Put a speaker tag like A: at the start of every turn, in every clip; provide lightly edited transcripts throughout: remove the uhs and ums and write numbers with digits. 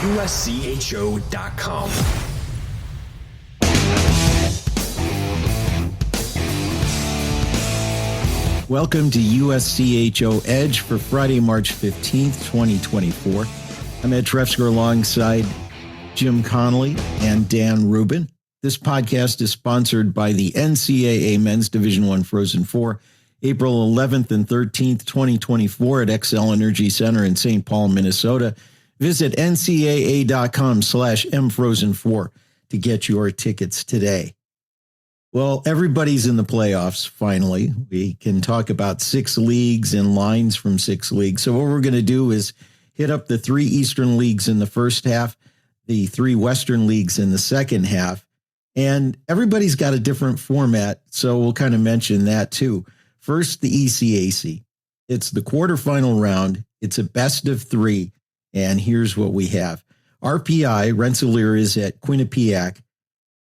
A: USCHO.com.
B: Welcome to USCHO Edge for Friday, March 15th, 2024. I'm Ed Trefzger alongside Jim Connelly and Dan Rubin. This podcast is sponsored by the NCAA Men's Division I Frozen Four, April 11th and 13th, 2024 at Xcel Energy Center in St. Paul, Minnesota. Visit ncaa.com/mfrozen4 to get your tickets today. Well, everybody's in the playoffs, finally. We can talk about 6 leagues and lines from 6 leagues. So what we're going to do is hit up the 3 Eastern leagues in the first half, the 3 Western leagues in the second half. And everybody's got a different format, so we'll kind of mention that too. First, the ECAC. It's the quarterfinal round. It's a best of 3. And here's what we have. RPI, Rensselaer, is at Quinnipiac.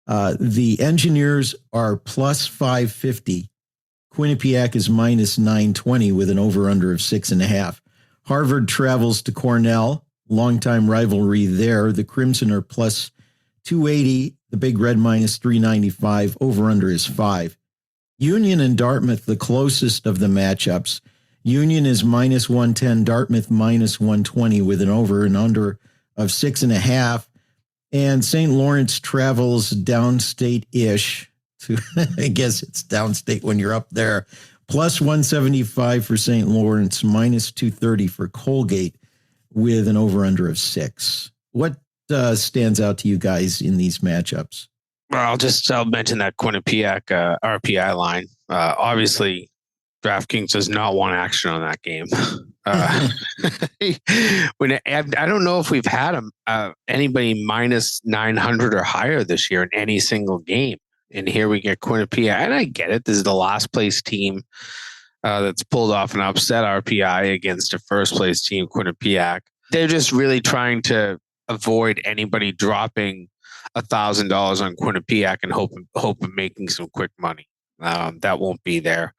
B: The Engineers are plus 550. Quinnipiac is minus 920 with an over-under of 6.5. Harvard travels to Cornell, longtime rivalry there. The Crimson are plus 280. The Big Red minus 395. Over-under is 5. Union and Dartmouth, the closest of the matchups. Union is minus 110, Dartmouth minus 120 with an over and under of 6.5. And St. Lawrence travels downstate-ish to, I guess it's downstate when you're up there, plus 175 for St. Lawrence, minus 230 for Colgate with an over-under of 6. What stands out to you guys in these matchups?
C: Well, I'll mention that Quinnipiac RPI line. Obviously, DraftKings does not want action on that game. I don't know if we've had anybody minus 900 or higher this year in any single game. And here we get Quinnipiac. And I get it. This is the last place team that's pulled off an upset RPI against a first place team, Quinnipiac. They're just really trying to avoid anybody dropping $1,000 on Quinnipiac and hope of making some quick money. That won't be there.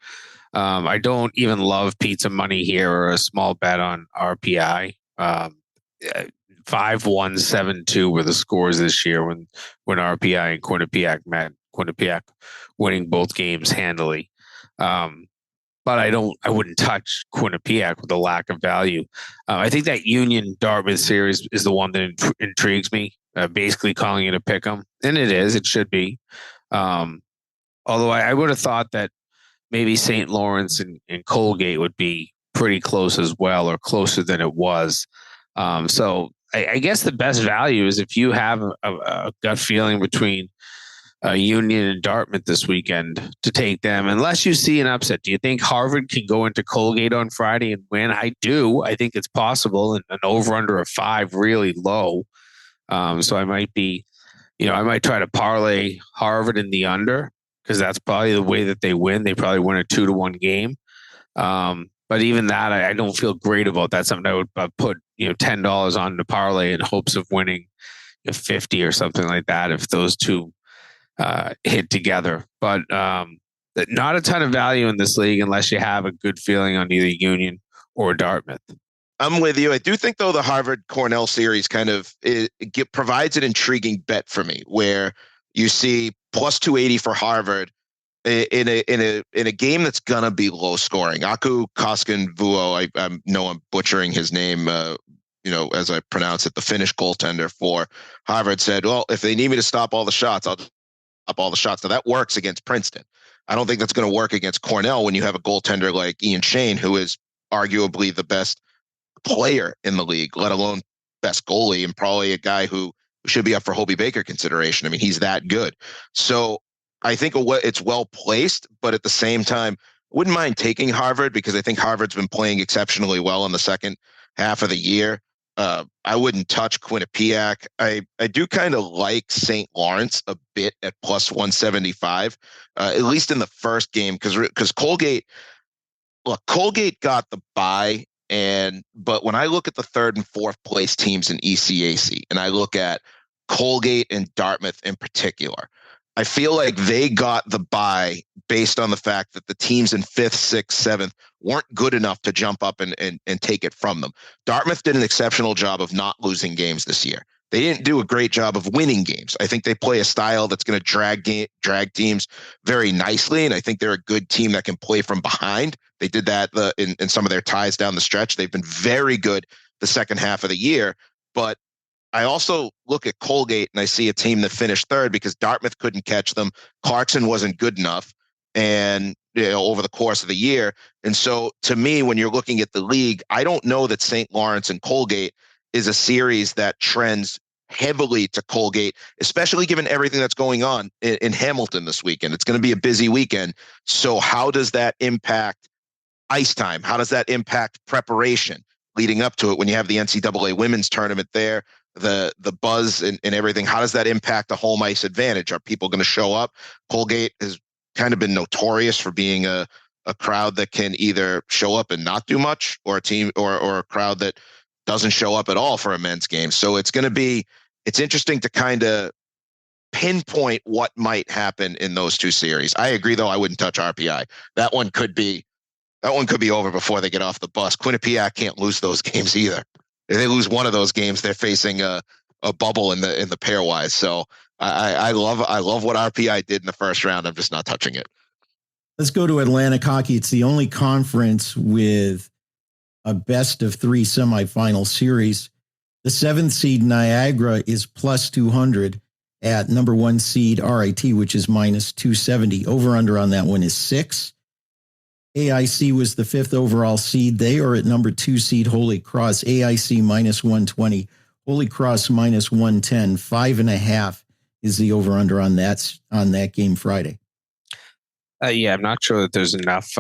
C: I don't even love pizza money here or a small bet on RPI. 5-1-7-2 were the scores this year when RPI and Quinnipiac met. Quinnipiac winning both games handily. But I wouldn't touch Quinnipiac with a lack of value. I think that Union Dartmouth series is the one that intrigues me. Basically calling it a pick'em, and it is. It should be. Although I would have thought that maybe St. Lawrence and Colgate would be pretty close as well, or closer than it was. So I guess the best value is if you have a gut feeling between Union and Dartmouth this weekend to take them, unless you see an upset. Do you think Harvard can go into Colgate on Friday and win? I do. I think it's possible, and an over-under of 5 really low. So I might try to parlay Harvard in the under, because that's probably the way that they win. They probably win a 2-1 game. But even that, I don't feel great about. That's something I would put $10 on the parlay in hopes of winning 50 or something like that if those two hit together. But not a ton of value in this league unless you have a good feeling on either Union or Dartmouth.
D: I'm with you. I do think, though, the Harvard-Cornell series kind of provides an intriguing bet for me, where you see plus 280 for Harvard in a game that's gonna be low scoring. Aku Koskenvuo, I know I'm butchering his name, as I pronounce it, the Finnish goaltender for Harvard, said, "Well, if they need me to stop all the shots, I'll stop all the shots." Now that works against Princeton. I don't think that's going to work against Cornell when you have a goaltender like Ian Shane, who is arguably the best player in the league, let alone best goalie, and probably a guy who should be up for Hobey Baker consideration. I mean, he's that good. So I think it's well placed, but at the same time, wouldn't mind taking Harvard, because I think Harvard's been playing exceptionally well in the second half of the year. I wouldn't touch Quinnipiac. I do kind of like St. Lawrence a bit at plus 175, at least in the first game, because Colgate got the bye. But when I look at the 3rd and 4th place teams in ECAC, and I look at Colgate and Dartmouth in particular, I feel like they got the bye based on the fact that the teams in 5th, 6th, 7th weren't good enough to jump up and take it from them. Dartmouth did an exceptional job of not losing games this year. They didn't do a great job of winning games. I think they play a style that's going to drag teams very nicely, and I think they're a good team that can play from behind. They did that in some of their ties down the stretch. They've been very good the second half of the year, but I also look at Colgate and I see a team that finished third because Dartmouth couldn't catch them. Clarkson wasn't good enough, and over the course of the year. And so, to me, when you're looking at the league, I don't know that St. Lawrence and Colgate is a series that trends heavily to Colgate, especially given everything that's going on in Hamilton this weekend. It's going to be a busy weekend. So, how does that impact ice time? How does that impact preparation leading up to it when you have the NCAA women's tournament there? The buzz and everything, how does that impact the home ice advantage? Are people going to show up? Colgate has kind of been notorious for being a crowd that can either show up and not do much, or a team or a crowd that doesn't show up at all for a men's game. So it's interesting to kind of pinpoint what might happen in those two series. I agree, though, I wouldn't touch RPI. That one could be over before they get off the bus. Quinnipiac can't lose those games either. If they lose one of those games, they're facing a bubble in the pairwise. So I love what RPI did in the first round. I'm just not touching it.
B: Let's go to Atlantic hockey. It's the only conference with a best of 3 semifinal series. The 7th seed Niagara is plus 200 at number 1 seed RIT, which is minus 270. Over under on that one is 6. AIC was the 5th overall seed. They are at number 2 seed Holy Cross. AIC minus 120. Holy Cross minus 110. 5.5 is the over-under on that game Friday.
C: Yeah, I'm not sure that there's enough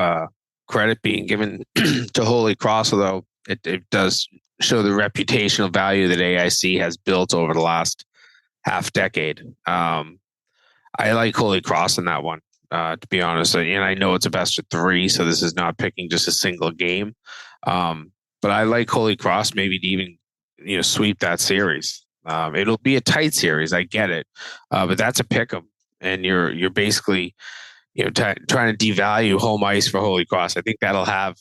C: credit being given to Holy Cross, although it does show the reputational value that AIC has built over the last half decade. I like Holy Cross in that one. To be honest, and I know it's a best of 3, so this is not picking just a single game. But I like Holy Cross maybe to even sweep that series. It'll be a tight series, I get it, but that's a pick 'em, and you're basically trying to devalue home ice for Holy Cross. I think that'll have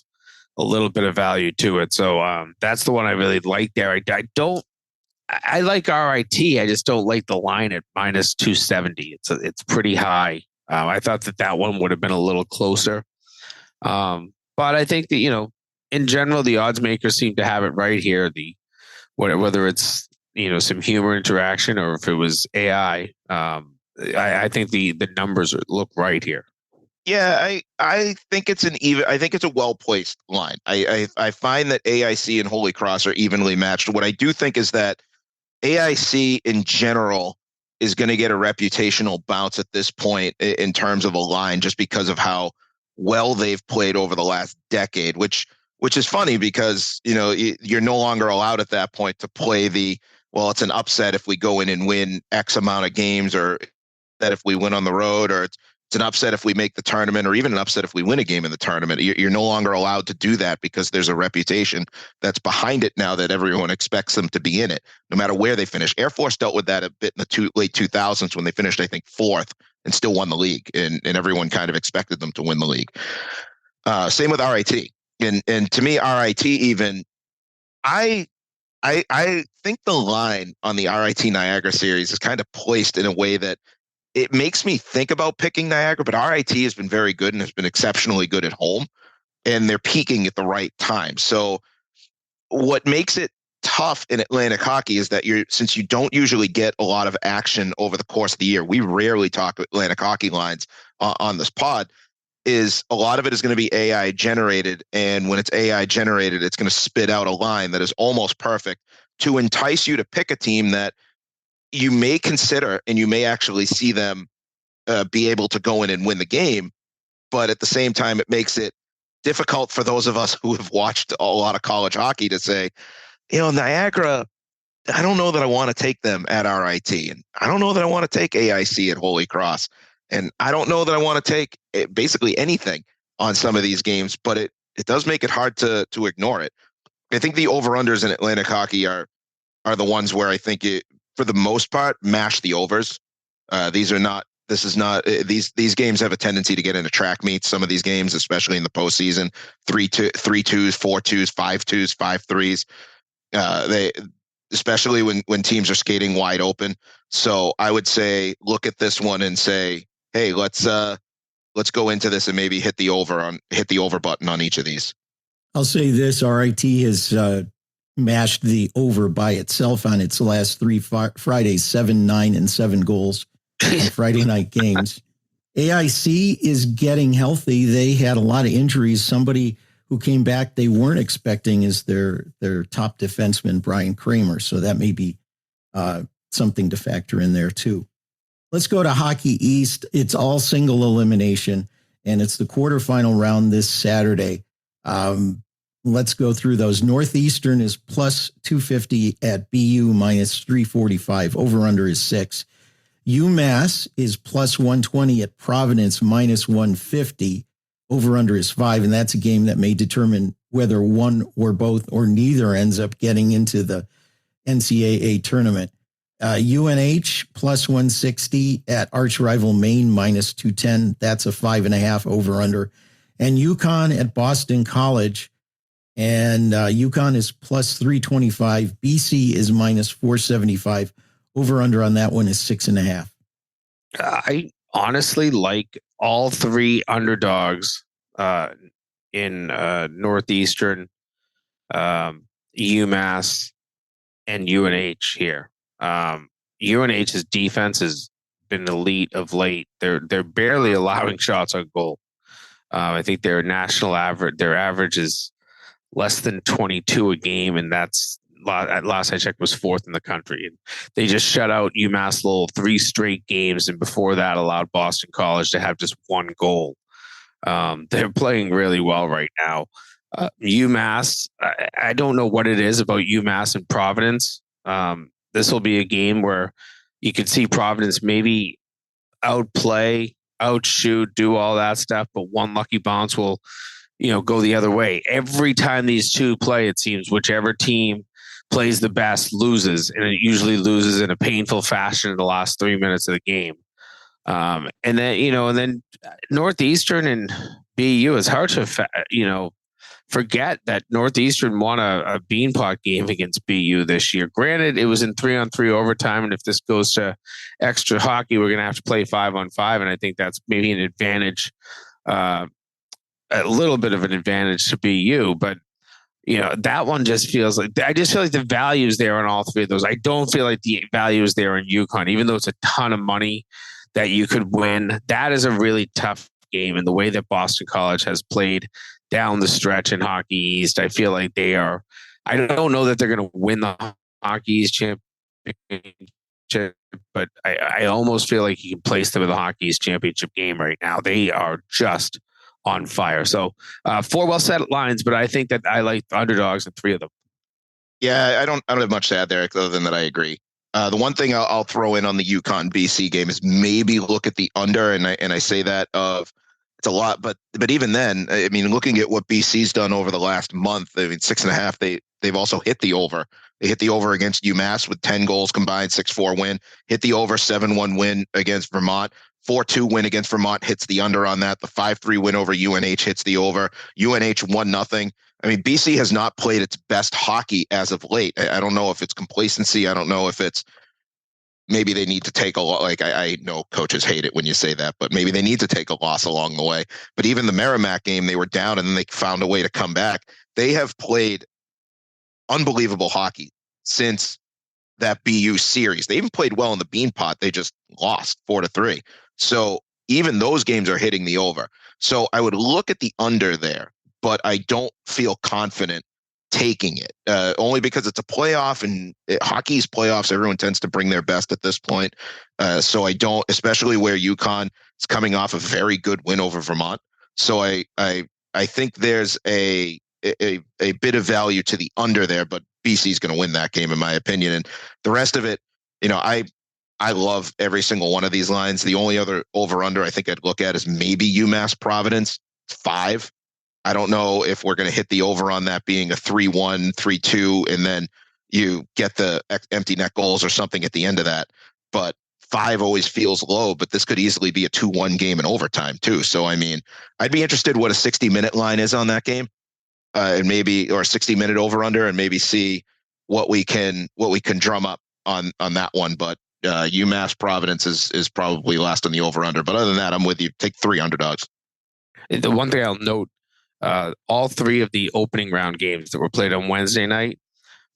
C: a little bit of value to it. So that's the one I really like there. I like RIT. I just don't like the line at minus 270. It's pretty high. I thought that one would have been a little closer. But I think that, in general, the odds makers seem to have it right here. Whether it's, some humor interaction or if it was AI, I think the numbers look right here.
D: Yeah, I think it's a well-placed line. I find that AIC and Holy Cross are evenly matched. What I do think is that AIC in general is going to get a reputational bounce at this point in terms of a line, just because of how well they've played over the last decade, which is funny because, you're no longer allowed at that point to play it's an upset if we go in and win X amount of games, or that if we win on the road, or it's an upset if we make the tournament, or even an upset if we win a game in the tournament. You're no longer allowed to do that because there's a reputation that's behind it now that everyone expects them to be in it, no matter where they finish. Air Force dealt with that a bit in the late 2000s when they finished, I think, 4th and still won the league, and everyone kind of expected them to win the league. Same with RIT. And to me, RIT even, I think the line on the RIT Niagara series is kind of placed in a way that it makes me think about picking Niagara, but RIT has been very good and has been exceptionally good at home, and they're peaking at the right time. So what makes it tough in Atlantic hockey is that since you don't usually get a lot of action over the course of the year, we rarely talk Atlantic hockey lines on this pod, is a lot of it is going to be AI generated. And when it's AI generated, it's going to spit out a line that is almost perfect to entice you to pick a team that you may consider, and you may actually see them be able to go in and win the game. But at the same time, it makes it difficult for those of us who have watched a lot of college hockey to say, Niagara, I don't know that I want to take them at RIT. And I don't know that I want to take AIC at Holy Cross. And I don't know that I want to take basically anything on some of these games, but it does make it hard to ignore it. I think the over-unders in Atlantic hockey are the ones where I think it, for the most part, mash the overs. These are not This is not these games have a tendency to get into track meets. Some of these games, especially in the postseason, 3-2, 3-2s, 4-2s, 5-2s, 5-3s. They especially when teams are skating wide open. So I would say look at this one and say, hey, let's go into this and maybe hit the over button on each of these.
B: I'll say this: RIT has mashed the over by itself on its last three Fridays, 7, 9, and 7 goals on Friday night games. AIC is getting healthy. They had a lot of injuries. Somebody who came back they weren't expecting is their top defenseman, Brian Kramer. So that may be something to factor in there too. Let's go to Hockey East. It's all single elimination, and it's the quarterfinal round this Saturday. Let's go through those. Northeastern is plus 250 at BU minus 345. Over under is 6. UMass is plus 120 at Providence minus 150. Over under is 5. And that's a game that may determine whether one or both or neither ends up getting into the NCAA tournament. UNH plus 160 at arch rival Maine minus 210. That's a 5.5 over under. And UConn at Boston College. And UConn is plus 325. BC is minus 475. Over under on that one is 6.5.
C: I honestly like all three underdogs in Northeastern, UMass, and UNH here. UNH's defense has been elite of late. They're barely allowing shots on goal. I think their national average, their average is less than 22 a game, and that's at last I checked was 4th in the country. And they just shut out UMass Lowell 3 straight games, and before that allowed Boston College to have just 1 goal. They're playing really well right now. UMass, I don't know what it is about UMass and Providence. This will be a game where you could see Providence maybe outplay, outshoot, do all that stuff, but one lucky bounce will go the other way. Every time these two play, it seems whichever team plays the best loses, and it usually loses in a painful fashion in the last 3 minutes of the game. And then Northeastern and BU, it's hard to forget that Northeastern won a beanpot game against BU this year. Granted, it was in 3-on-3 overtime, and if this goes to extra hockey, we're going to have to play 5-on-5, and I think that's maybe an advantage. A little bit of an advantage to BU, but that one just feels like I just feel like the value is there on all three of those. I don't feel like the value is there in UConn, even though it's a ton of money that you could win. That is a really tough game, and the way that Boston College has played down the stretch in Hockey East, I feel like they are. I don't know that they're going to win the Hockey East championship, but I almost feel like you can place them in the Hockey East championship game right now. They are just on fire. So 4 well set lines, but I think that I like the underdogs in 3 of them.
D: Yeah, I don't have much to add there other than that I agree. The one thing I'll throw in on the UConn BC game is maybe look at the under, and I say that it's a lot, but even then, I mean, looking at what BC's done over the last month, I mean 6.5. They've also hit the over. They hit the over against UMass with 10 goals combined, 6-4 win. Hit the over, 7-1 win against Vermont. 4-2 win against Vermont hits the under on that. The 5-3 win over UNH hits the over. UNH 1-0. I mean, BC has not played its best hockey as of late. I don't know if it's complacency. I don't know if it's maybe they need to take a lot. Like I know coaches hate it when you say that, but maybe they need to take a loss along the way. But even the Merrimack game, they were down and then they found a way to come back. They have played unbelievable hockey since that BU series. They even played well in the Beanpot. They just lost 4-3. So even those games are hitting the over. So I would look at the under there, but I don't feel confident taking it only because it's a playoff, and hockey's playoffs. Everyone tends to bring their best at this point. So I don't, especially where UConn is coming off a very good win over Vermont. So I think there's a bit of value to the under there, but BC's going to win that game in my opinion. And the rest of it, I love every single one of these lines. The only other over-under I think I'd look at is maybe UMass Providence 5. I don't know if we're going to hit the over on that being a 3-1, 3-2, and then you get the empty net goals or something at the end of that. But 5 always feels low, but this could easily be a 2-1 game in overtime too. So, I mean, I'd be interested what a 60-minute line is on that game, and maybe, or a 60-minute over under, and maybe see what we can drum up on that one. But UMass Providence is probably last on the over under. But other than that, I'm with you. Take 3 underdogs.
C: The one thing I'll note, all 3 of the opening round games that were played on Wednesday night,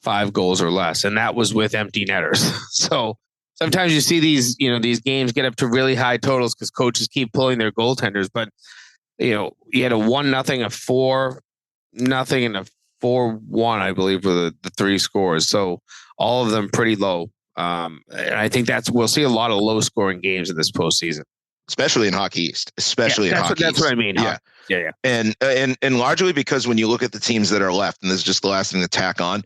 C: 5 goals or less, and that was with empty netters. So sometimes you see these games get up to really high totals because coaches keep pulling their goaltenders. But you had a 1-0, a 4-0, and a 4-1, I believe, were the 3 scores. So all of them pretty low. And I think we'll see a lot of low scoring games in this postseason,
D: especially in Hockey East. That's what I mean.
C: Yeah.
D: And largely because when you look at the teams that are left, and this is just the last thing to tack on,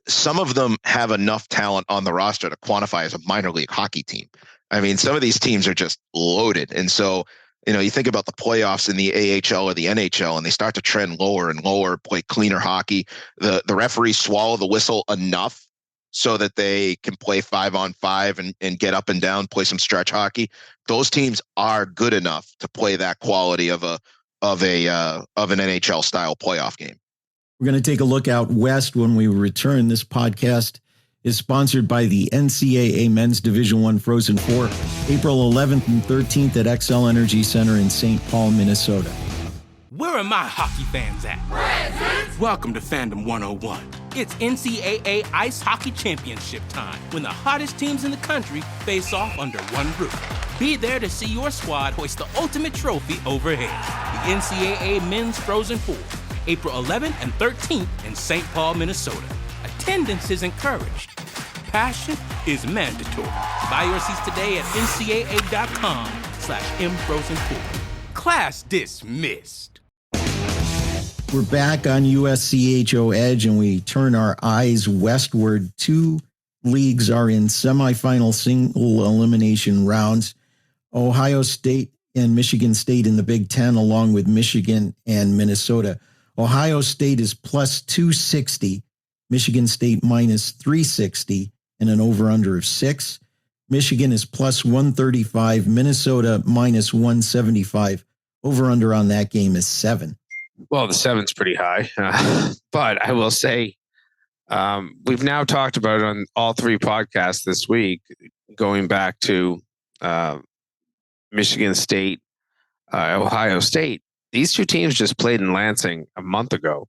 D: some of them have enough talent on the roster to quantify as a minor league hockey team. I mean, some of these teams are just loaded. And so, you think about the playoffs in the AHL or the NHL, and they start to trend lower and lower, play cleaner hockey. The referees swallow the whistle enough so that they can play 5-on-5 and get up and down, play some stretch hockey. Those teams are good enough to play that quality of an NHL style playoff game.
B: We're going to take a look out west when we return. This podcast is sponsored by the NCAA Men's Division I Frozen Four, April 11th and 13th at XL Energy Center in St. Paul, Minnesota.
A: Where are my hockey fans at? Present! Welcome to Fandom 101. It's NCAA Ice Hockey Championship time, when the hottest teams in the country face off under one roof. Be there to see your squad hoist the ultimate trophy overhead. The NCAA Men's Frozen Four, April 11th and 13th in St. Paul, Minnesota. Attendance is encouraged. Passion is mandatory. Buy your seats today at ncaa.com/mfrozen4. Class dismissed.
B: We're back on USCHO Edge, and we turn our eyes westward. 2 leagues are in semifinal single elimination rounds. Ohio State and Michigan State in the Big Ten, along with Michigan and Minnesota. Ohio State is plus 260, Michigan State minus 360, and an over-under of 6. Michigan is plus 135, Minnesota minus 175. Over-under on that game is 7.
C: Well, the 7's pretty high, but I will say we've now talked about it on all 3 podcasts this week, going back to Michigan State, Ohio State. These 2 teams just played in Lansing a month ago.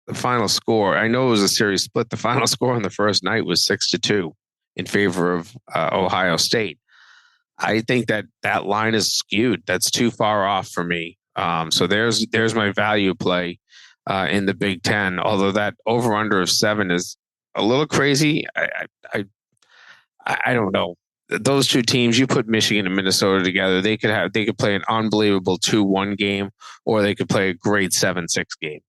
C: The final score, I know it was a series split. The final score on the first night was 6-2 in favor of Ohio State. I think that line is skewed. That's too far off for me. So there's my value play in the Big Ten. Although that over under of 7 is a little crazy. I don't know. Those 2 teams, you put Michigan and Minnesota together, they could play an unbelievable 2-1 game, or they could play a great 7-6 game.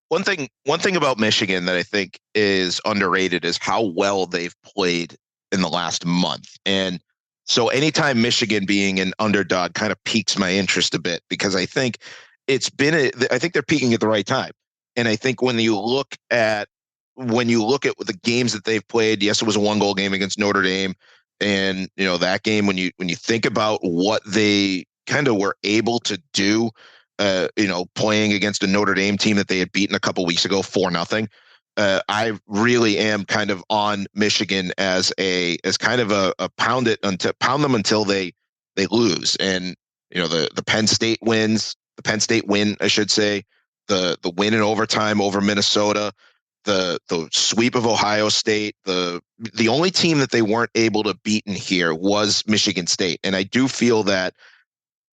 D: One thing about Michigan that I think is underrated is how well they've played in the last month. And so anytime Michigan being an underdog kind of piques my interest a bit, because I think I think they're peaking at the right time. And I think when you look at the games that they've played, yes, it was a 1-goal game against Notre Dame. And, that game, when you think about what they kind of were able to do, playing against a Notre Dame team that they had beaten a couple weeks ago 4-0. I really am kind of on Michigan as kind of a pound them until they lose. And, the Penn State win, I should say, the win in overtime over Minnesota, the sweep of Ohio State, the only team that they weren't able to beat in here was Michigan State. And I do feel that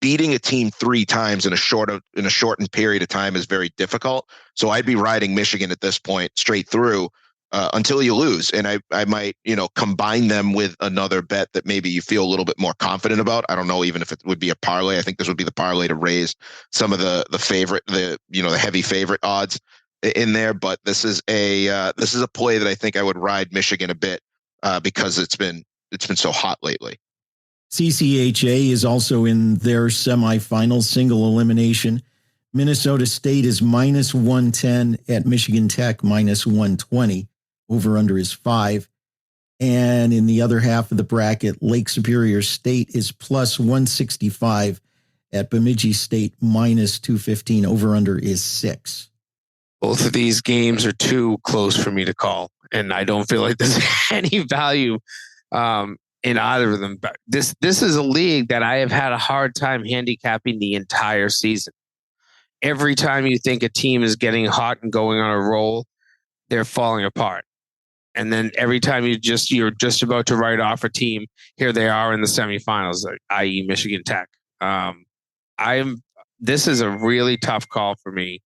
D: beating a team 3 times in a shortened period of time is very difficult. So I'd be riding Michigan at this point straight through until you lose. And I might, combine them with another bet that maybe you feel a little bit more confident about. I don't know even if it would be a parlay. I think this would be the parlay to raise some of the heavy favorite odds in there. But this is a play that I think I would ride Michigan a bit because it's been so hot lately.
B: CCHA is also in their semifinal single elimination. Minnesota State is minus 110 at Michigan Tech minus 120. Over under is 5. And in the other half of the bracket, Lake Superior State is plus 165 at Bemidji State minus 215. Over under is 6.
C: Both of these games are too close for me to call, and I don't feel like there's any value in either of them. But this is a league that I have had a hard time handicapping the entire season. Every time you think a team is getting hot and going on a roll, they're falling apart. And then every time you're just about to write off a team, here they are in the semifinals, i.e. Michigan Tech. This is a really tough call for me.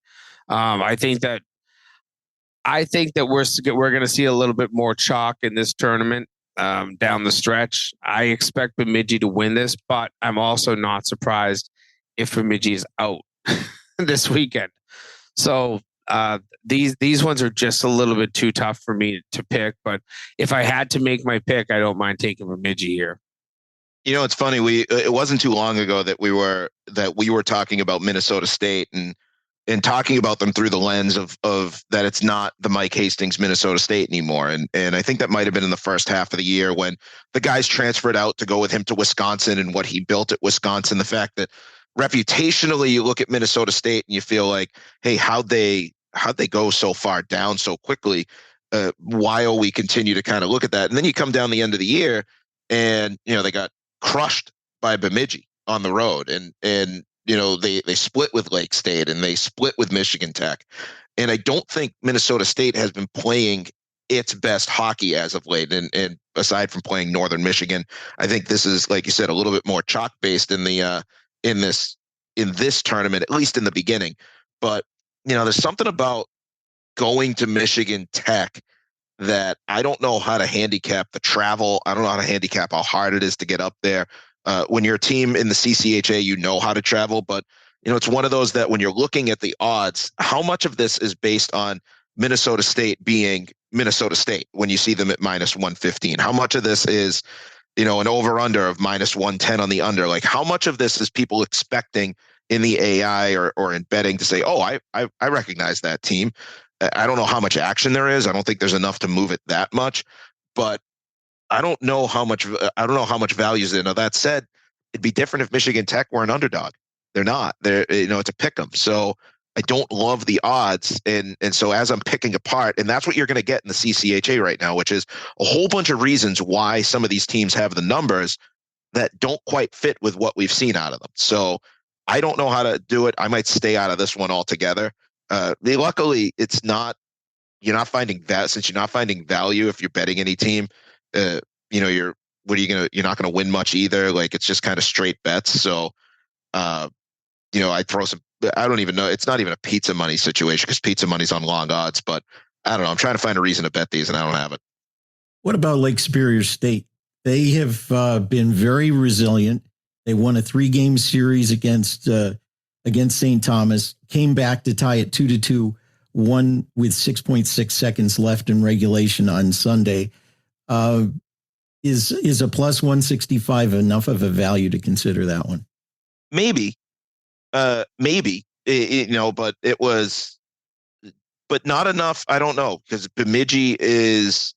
C: I think that we're going to see a little bit more chalk in this tournament down the stretch. I expect Bemidji to win this, but I'm also not surprised if Bemidji is out this weekend. So these ones are just a little bit too tough for me to pick. But if I had to make my pick, I don't mind taking Bemidji here.
D: You know, it's funny. It wasn't too long ago that we were talking about Minnesota State and talking about them through the lens of that it's not the Mike Hastings Minnesota State anymore. And I think that might have been in the first half of the year when the guys transferred out to go with him to Wisconsin and what he built at Wisconsin. The fact that reputationally you look at Minnesota State and you feel like, hey, how'd they go so far down so quickly? While we continue to kind of look at that. And then you come down the end of the year and, you know, they got crushed by Bemidji on the road and you know, they split with Lake State and they split with Michigan Tech. And I don't think Minnesota State has been playing its best hockey as of late. And aside from playing Northern Michigan, I think this is, like you said, a little bit more chalk based in this tournament, at least in the beginning. But, you know, there's something about going to Michigan Tech that I don't know how to handicap the travel. I don't know how to handicap how hard it is to get up there. When you're a team in the CCHA, you know how to travel, but you know, it's one of those that when you're looking at the odds, how much of this is based on Minnesota State being Minnesota State when you see them at minus 115? How much of this is, you know, an over under of minus 110 on the under? Like how much of this is people expecting in the AI or in betting to say, oh, I recognize that team. I don't know how much action there is. I don't think there's enough to move it that much, but I don't know how much value is there. Now that said, it'd be different if Michigan Tech were an underdog. They're not. They're, you know, it's a pick 'em. So I don't love the odds, and so as I'm picking apart, and that's what you're going to get in the CCHA right now, which is a whole bunch of reasons why some of these teams have the numbers that don't quite fit with what we've seen out of them. So I don't know how to do it. I might stay out of this one altogether. Luckily, it's not. You're not finding that since you're not finding value if you're betting any team. You know, you're not going to win much either. Like it's just kind of straight bets. So, you know, I throw some, I don't even know. It's not even a pizza money situation because pizza money's on long odds, but I don't know. I'm trying to find a reason to bet these and I don't have it.
B: What about Lake Superior State? They have been very resilient. They won a 3-game series against St. Thomas, came back to tie it 2-2, won with 6.6 seconds left in regulation on Sunday. Is a plus 165 enough of a value to consider that one? Maybe,
D: you know, but it was, but not enough. I don't know, because Bemidji is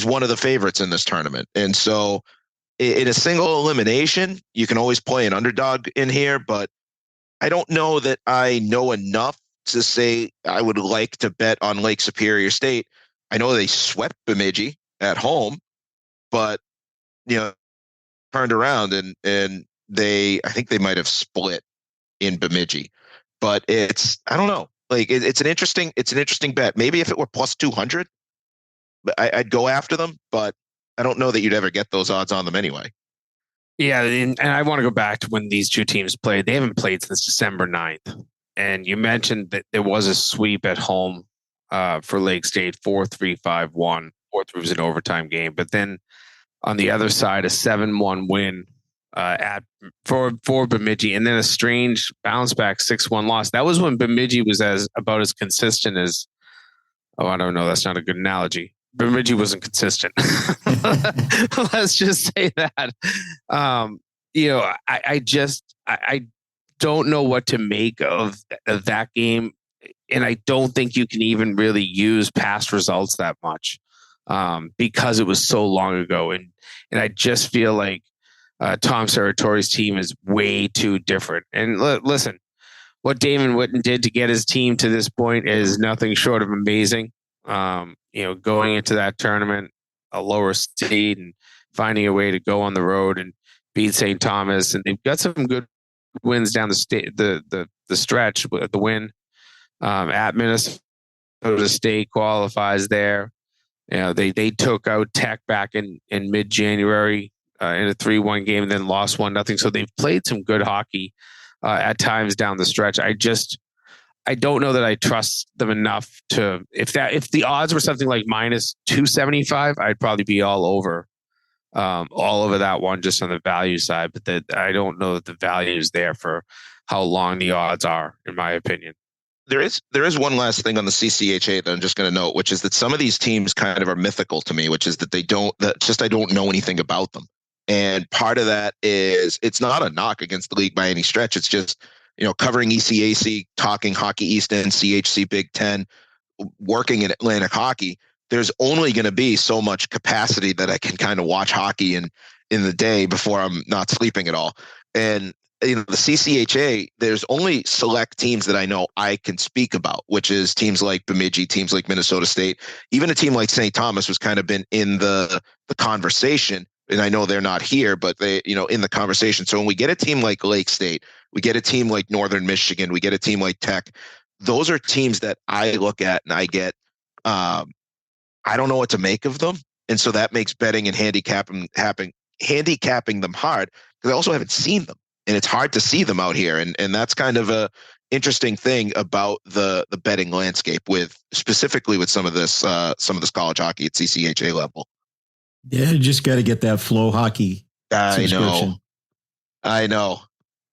D: one of the favorites in this tournament. And so in a single elimination, you can always play an underdog in here, but I don't know that I know enough to say I would like to bet on Lake Superior State. I know they swept Bemidji at home, but you know, turned around and I think they might have split in Bemidji, but I don't know. Like it's an interesting bet. Maybe if it were plus 200, I'd go after them, but I don't know that you'd ever get those odds on them anyway.
C: Yeah. And I want to go back to when these two teams played. They haven't played since December 9th. And you mentioned that there was a sweep at home for Lake State, 4-3, 5-1. 4-3 was an overtime game. But then on the other side, a 7-1 win for Bemidji, and then a strange bounce back 6-1 loss. That was when Bemidji was about as consistent as, I don't know, that's not a good analogy. Bemidji wasn't consistent. Let's just say that. You know, I don't know what to make of that game. And I don't think you can even really use past results that much. because it was so long ago. And I just feel like Tom Serratori's team is way too different. And listen, what Damon Witten did to get his team to this point is nothing short of amazing. Going into that tournament, a lower seed and finding a way to go on the road and beat St. Thomas. And they've got some good wins down the stretch. The win at Minnesota State qualifies there. They took out Tech back in mid-January in a 3-1 game and then lost 1-0. So they've played some good hockey at times down the stretch. I don't know that I trust them enough to, if the odds were something like minus 275, I'd probably be all over that one just on the value side. But I don't know that the value is there for how long the odds are, in my opinion.
D: There is one last thing on the CCHA that I'm just going to note, which is that some of these teams kind of are mythical to me, which is that I don't know anything about them. And part of that is it's not a knock against the league by any stretch. It's just, covering ECAC, talking Hockey East End, CHC Big Ten, working in Atlantic hockey. There's only going to be so much capacity that I can kind of watch hockey in the day before I'm not sleeping at all. And the CCHA, there's only select teams that I know I can speak about, which is teams like Bemidji, teams like Minnesota State, even a team like St. Thomas was kind of been in the conversation. And I know they're not here, but they, in the conversation. So when we get a team like Lake State, we get a team like Northern Michigan, we get a team like Tech. Those are teams that I look at and I get, I don't know what to make of them. And so that makes betting and handicapping them hard because I also haven't seen them. And it's hard to see them out here. And that's kind of a interesting thing about the betting landscape specifically with some of this college hockey at CCHA level.
B: Yeah, you just got to get that Flow Hockey subscription.
D: I know.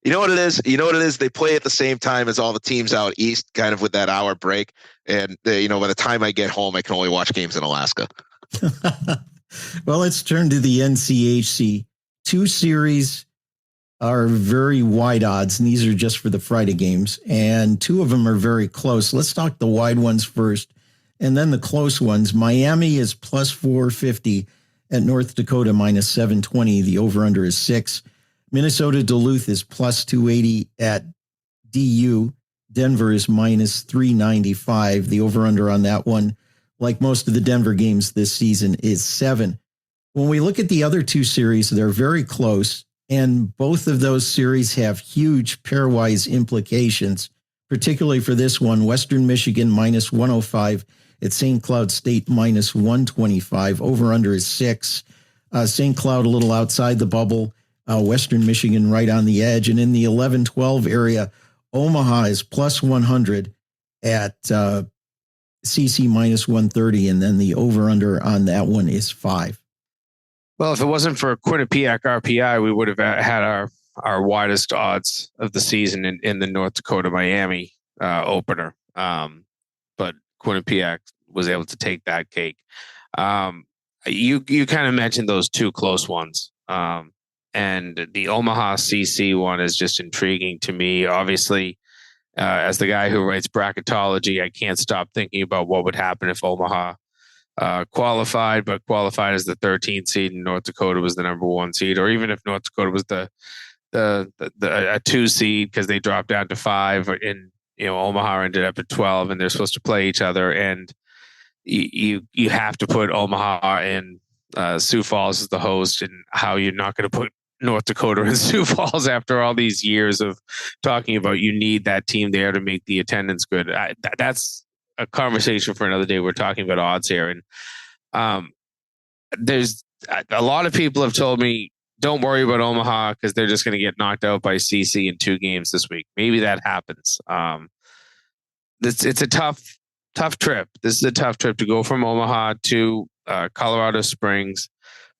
D: You know what it is? They play at the same time as all the teams out east, kind of with that hour break. And by the time I get home, I can only watch games in Alaska.
B: Well, let's turn to the NCHC. 2 series are very wide odds, and these are just for the Friday games. And 2 of them are very close. Let's talk the wide ones first, and then the close ones. Miami is plus 450 at North Dakota minus 720. The over-under is 6. Minnesota Duluth is plus 280 at DU. Denver is minus 395. The over-under on that one, like most of the Denver games this season, is 7. When we look at the other 2 series, they're very close, and both of those series have huge pairwise implications, particularly for this one. Western Michigan minus 105 at St. Cloud State minus 125. Over-under is 6. St. Cloud a little outside the bubble. Western Michigan right on the edge. And in the 11-12 area, Omaha is plus 100 at CC minus 130. And then the over-under on that one is 5.
C: Well, if it wasn't for Quinnipiac RPI, we would have had our widest odds of the season in the North Dakota Miami opener. But Quinnipiac was able to take that cake. You kind of mentioned those 2 close ones. And the Omaha CC one is just intriguing to me. Obviously, as the guy who writes bracketology, I can't stop thinking about what would happen if Omaha qualified as the 13th seed and North Dakota was the number 1 seed, or even if North Dakota was a 2 seed because they dropped down to 5, and Omaha ended up at 12, and they're supposed to play each other, and you have to put Omaha in Sioux Falls as the host, and how you're not going to put North Dakota and Sioux Falls after all these years of talking about you need that team there to make the attendance good. That's a conversation for another day. We're talking about odds here. And there's a lot of people have told me, don't worry about Omaha because they're just going to get knocked out by CC in 2 games this week. Maybe that happens. It's a tough trip. This is a tough trip to go from Omaha to Colorado Springs,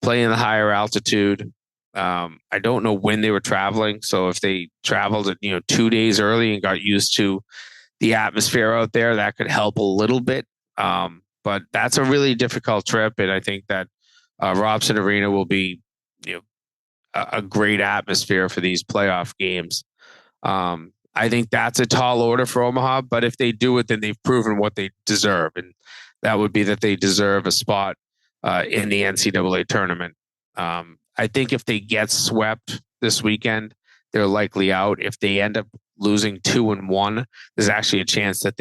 C: play in the higher altitude. I don't know when they were traveling. So if they traveled 2 days early and got used to the atmosphere out there, that could help a little bit. But that's a really difficult trip. And I think that Robson Arena will be, a great atmosphere for these playoff games. I think that's a tall order for Omaha, but if they do it, then they've proven what they deserve. And that would be that they deserve a spot in the NCAA tournament. I think if they get swept this weekend, they're likely out. If they end up losing 2-1, there's actually a chance that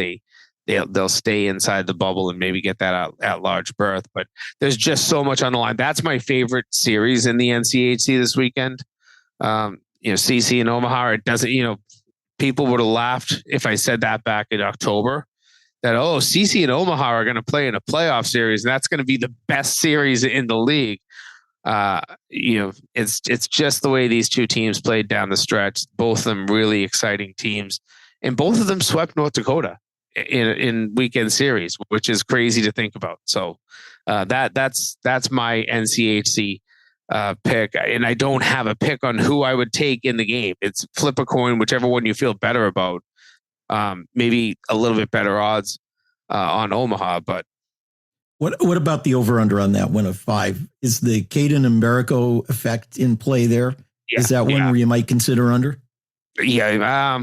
C: they'll stay inside the bubble and maybe get that at large berth. But there's just so much on the line. That's my favorite series in the NCHC this weekend. CC and Omaha. It doesn't. People would have laughed if I said that back in October. That CC and Omaha are going to play in a playoff series, and that's going to be the best series in the league. It's just the way these two teams played down the stretch. Both of them really exciting teams, and both of them swept North Dakota in weekend series, which is crazy to think about. So that's my NCHC pick, and I don't have a pick on who I would take in the game. It's flip a coin, whichever one you feel better about. Maybe a little bit better odds on Omaha, but
B: what about the over/under on that one of 5? Is the Caden and Mbarico effect in play there? Yeah, is that one where you might consider under?
C: Yeah,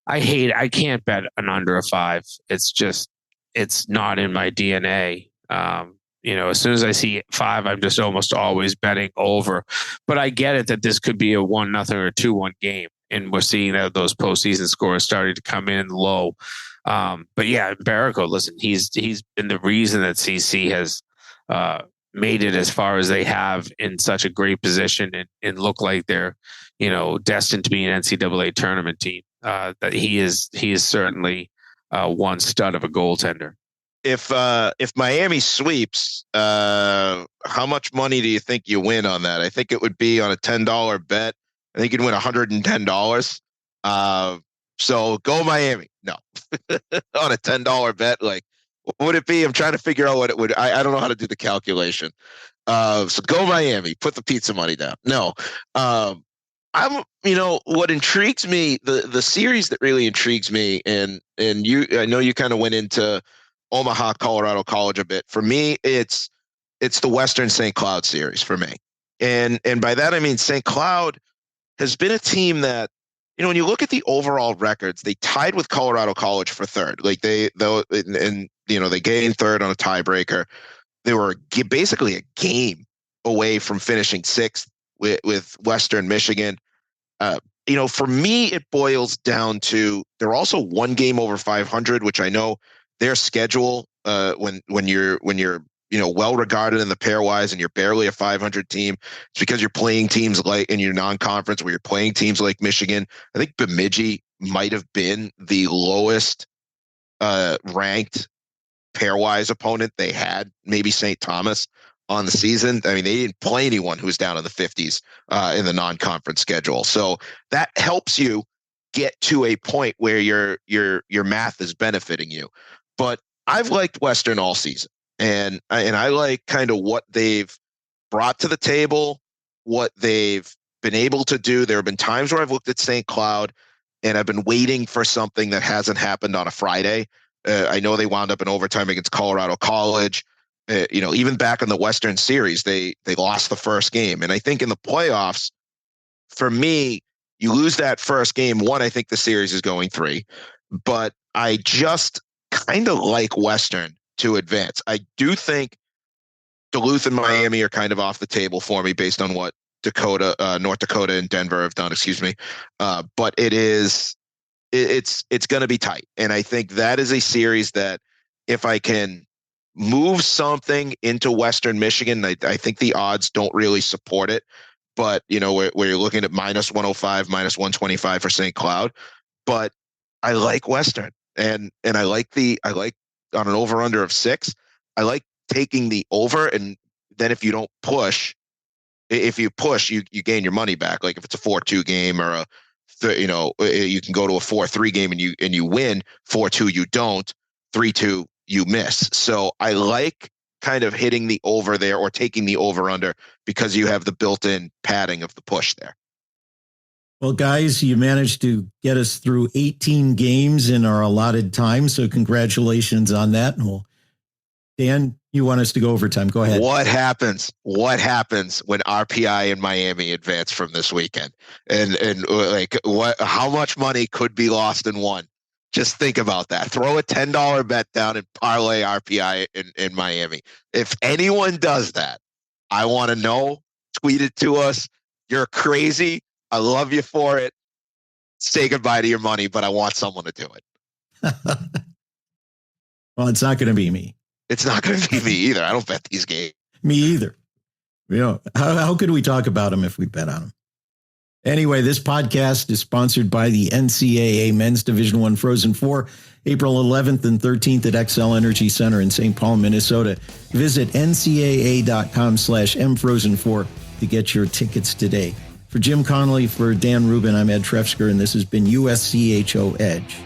C: I can't bet an under a 5. It's not in my DNA. As soon as I see 5, I'm just almost always betting over. But I get it that this could be a 1-0 or 2-1 game. And we're seeing that those postseason scores starting to come in low. But yeah, Mbarico, listen, he's been the reason that CC has made it as far as they have in such a great position and look like they're, destined to be an NCAA tournament team. That he is certainly one stud of a goaltender.
D: If Miami sweeps, how much money do you think you win on that? I think it would be on a $10 bet. I think you'd win $110. So go Miami. No, on a $10 bet. Like, what would it be? I'm trying to figure out what it would. I don't know how to do the calculation. So go Miami. Put the pizza money down. No. What intrigues me, the series that really intrigues me, and I know you kind of went into Omaha, Colorado College a bit. For me, it's the Western St. Cloud series for me. And by that, I mean, St. Cloud has been a team that, when you look at the overall records, they tied with Colorado College for third. Like they gained third on a tiebreaker. They were basically a game away from finishing 6th with Western Michigan. For me, it boils down to they're also one game over 500, which I know their schedule, when you're well regarded in the pairwise and you're barely a 500 team, it's because you're playing teams like in your non-conference where you're playing teams like Michigan. I think Bemidji might have been the lowest ranked pairwise opponent they had, maybe St. Thomas on the season. I mean, they didn't play anyone who was down in the 50s in the non-conference schedule. So that helps you get to a point where your math is benefiting you. But I've liked Western all season. And I like kind of what they've brought to the table, what they've been able to do. There have been times where I've looked at St. Cloud and I've been waiting for something that hasn't happened on a Friday. I know they wound up in overtime against Colorado College. Even back in the Western Series, they lost the first game. And I think in the playoffs, for me, you lose that first game. One, I think the series is going 3. But I just kind of like Western to advance. I do think Duluth and Miami are kind of off the table for me based on what North Dakota and Denver have done, but it's going to be tight. And I think that is a series that if I can move something into Western Michigan, I think the odds don't really support it, but where you're looking at -105, -125 for St. Cloud, but I like Western and I like on an over/under of 6, I like taking the over, and then if you don't push, you gain your money back. Like if it's a 4-2 game or you can go to a 4-3 game and you win. 4-2 you don't, 3-2 you miss. So I like kind of hitting the over there or taking the over/under because you have the built-in padding of the push there.
B: Well, guys, you managed to get us through 18 games in our allotted time, so congratulations on that. Well, Dan, you want us to go overtime. Go ahead.
D: What happens when RPI and Miami advance from this weekend? And how much money could be lost in one Just think about that. Throw a $10 bet down and parlay RPI in Miami. If anyone does that, I want to know. Tweet it to us. You're crazy. I love you for it. Say goodbye to your money, but I want someone to do it.
B: Well, it's not going to be me.
D: It's not going to be me either. I don't bet these games.
B: Me either. You know, how could we talk about them if we bet on them? Anyway, this podcast is sponsored by the NCAA Men's Division I Frozen Four, April 11th and 13th at XL Energy Center in St. Paul, Minnesota. Visit ncaa.com/mfrozen4 to get your tickets today. For Jim Connelly, for Dan Rubin, I'm Ed Trefzger, and this has been USCHO Edge.